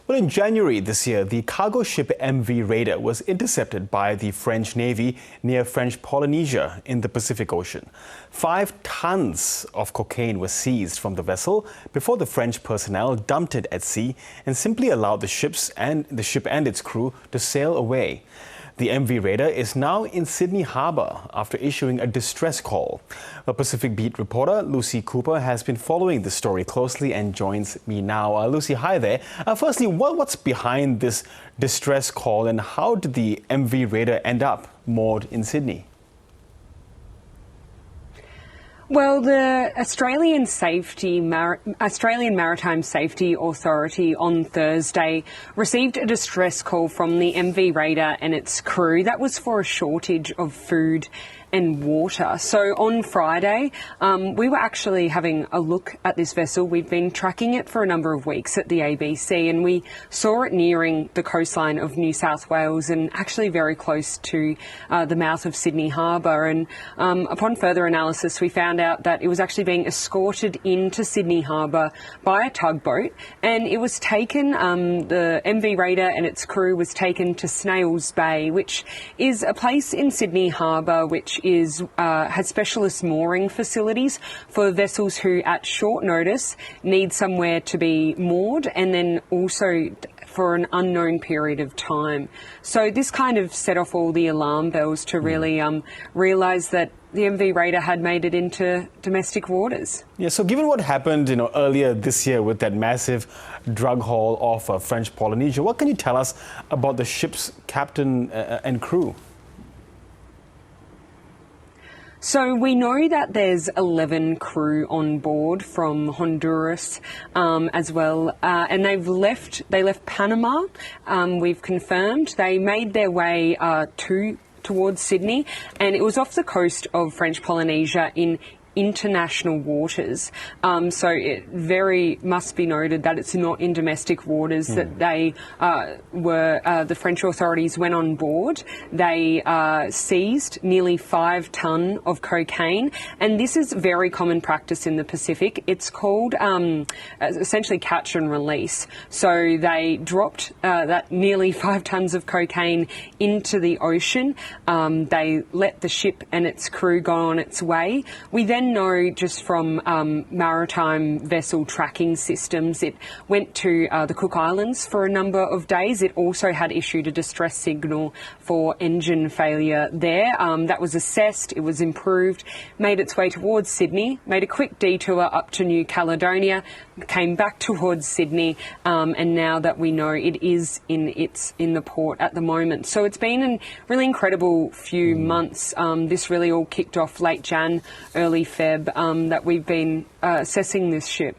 Well, in January this year, the cargo ship MV Raider was intercepted by the French Navy near French Polynesia in the Pacific Ocean. 5 tons of cocaine was seized from the vessel before the French personnel dumped it at sea and simply allowed the ship and its crew to sail away. The MV Raider is now in Sydney Harbour after issuing a distress call. A Pacific Beat reporter, Lucy Cooper, has been following the story closely and joins me now. Lucy, hi there. Firstly, what's behind this distress call and how did the MV Raider end up moored in Sydney? Well, the Australian Maritime Safety Authority on Thursday received a distress call from the MV Raider and its crew. That was for a shortage of food and water. So on Friday, we were actually having a look at this vessel. We've been tracking it for a number of weeks at the ABC, and we saw it nearing the coastline of New South Wales and actually very close to the mouth of Sydney Harbour. And upon further analysis, we found out that it was actually being escorted into Sydney Harbour by a tugboat, and it was taken, the MV Raider and its crew was taken to Snails Bay, which is a place in Sydney Harbour which has specialist mooring facilities for vessels who at short notice need somewhere to be moored, and then also for an unknown period of time. So this kind of set off all the alarm bells to really realise that the MV Raider had made it into domestic waters. Yeah, so given what happened, earlier this year with that massive drug haul off French Polynesia, what can you tell us about the ship's captain and crew? So we know that there's 11 crew on board from Honduras as well, and they left Panama. We've confirmed they made their way towards Sydney, and it was off the coast of French Polynesia in international waters. So it must be noted that it's not in domestic waters that they the French authorities went on board. They seized nearly 5 tonnes of cocaine, and this is very common practice in the Pacific. It's called essentially catch and release. So they dropped that nearly 5 tonnes of cocaine into the ocean. They let the ship and its crew go on its way. We then know just from maritime vessel tracking systems, it went to the Cook Islands for a number of days. It also had issued a distress signal for engine failure there. That was assessed, it was improved, made its way towards Sydney, made a quick detour up to New Caledonia, came back towards Sydney, and now that we know it is in the port at the moment. So it's been a really incredible few months. This really all kicked off late Jan, early Feb, that we've been assessing this ship.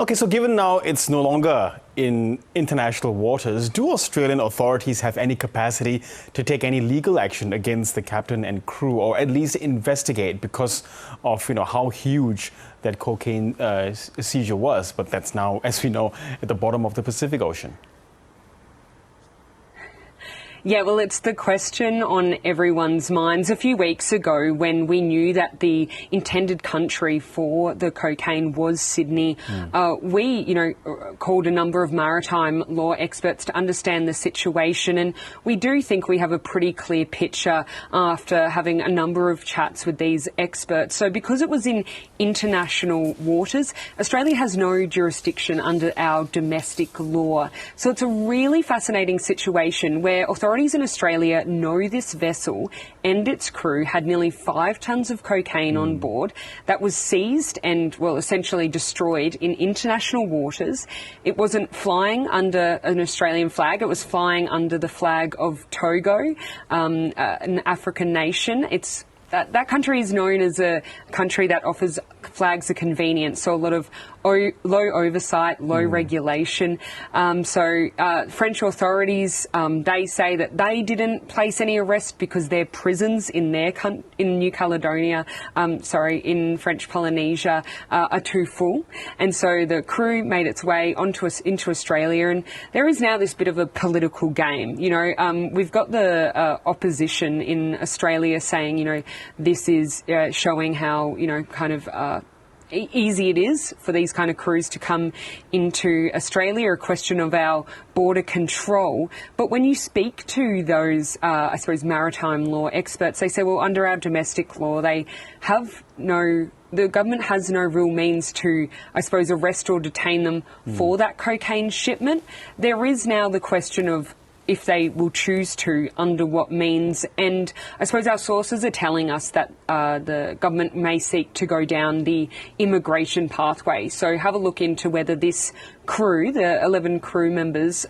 Okay, so given now it's no longer in international waters, do Australian authorities have any capacity to take any legal action against the captain and crew, or at least investigate because of how huge that cocaine seizure was? But that's now, as we know, at the bottom of the Pacific Ocean. Yeah, well, it's the question on everyone's minds. A few weeks ago, when we knew that the intended country for the cocaine was Sydney, we, called a number of maritime law experts to understand the situation, and we do think we have a pretty clear picture after having a number of chats with these experts. So because it was in international waters, Australia has no jurisdiction under our domestic law. So it's a really fascinating situation where authorities in Australia know this vessel and its crew had nearly 5 tonnes of cocaine on board that was seized and, well, essentially destroyed in international waters. It wasn't flying under an Australian flag, it was flying under the flag of Togo, an African nation. That country is known as a country that offers flags of convenience, so a lot of low oversight, low regulation. French authorities, they say that they didn't place any arrest because their prisons in New Caledonia, in French Polynesia, are too full, and so the crew made its way into Australia, and there is now this bit of a political game. We've got the opposition in Australia saying, this is showing how, easy it is for these kind of crews to come into Australia, a question of our border control. But when you speak to those, I suppose, maritime law experts, they say, well, under our domestic law, the government has no real means to, I suppose, arrest or detain them for that cocaine shipment. There is now the question of if they will choose to, under what means. And I suppose our sources are telling us that the government may seek to go down the immigration pathway. So have a look into whether this crew, the 11 crew members,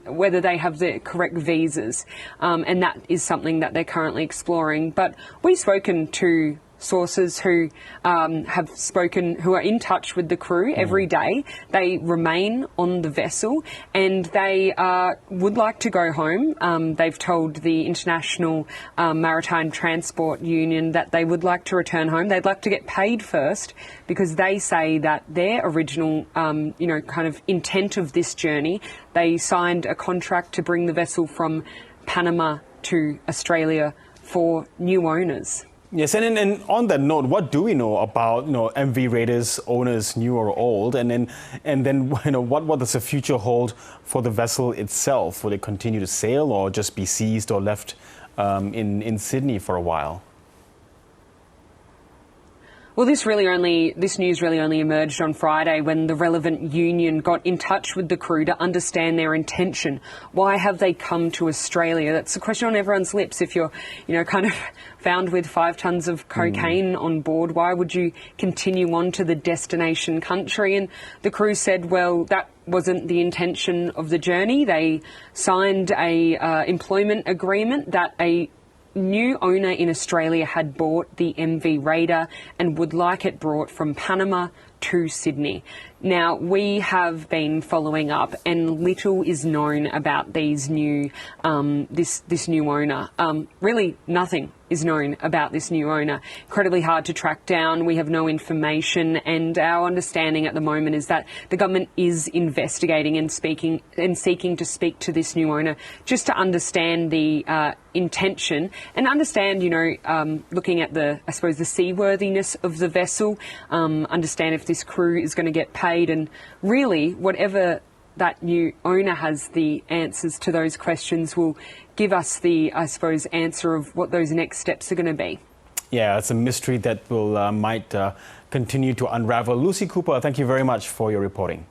whether they have the correct visas. And that is something that they're currently exploring. But we've spoken to sources who who are in touch with the crew every day. They remain on the vessel and they would like to go home. They've told the International Maritime Transport Union that they would like to return home. They'd like to get paid first because they say that their original, kind of intent of this journey, they signed a contract to bring the vessel from Panama to Australia for new owners. Yes, and on that note, what do we know about MV Raiders owners, new or old, and then what does the future hold for the vessel itself? Will it continue to sail or just be seized or left in Sydney for a while? Well, this news really only emerged on Friday when the relevant union got in touch with the crew to understand their intention. Why have they come to Australia? That's a question on everyone's lips. If you're, kind of found with 5 tons of cocaine on board, why would you continue on to the destination country? And the crew said, well, that wasn't the intention of the journey. They signed a employment agreement that a new owner in Australia had bought the MV Raider and would like it brought from Panama to Sydney. Now, we have been following up and little is known about these new, this new owner. Really nothing is known about this new owner. Incredibly hard to track down. We have no information, and our understanding at the moment is that the government is investigating and seeking to speak to this new owner just to understand the intention and understand, looking at the seaworthiness of the vessel, understand if this crew is going to get paid, and really whatever that new owner has the answers to those questions will give us the, answer of what those next steps are going to be. Yeah, it's a mystery that will might continue to unravel. Lucy Cooper, thank you very much for your reporting.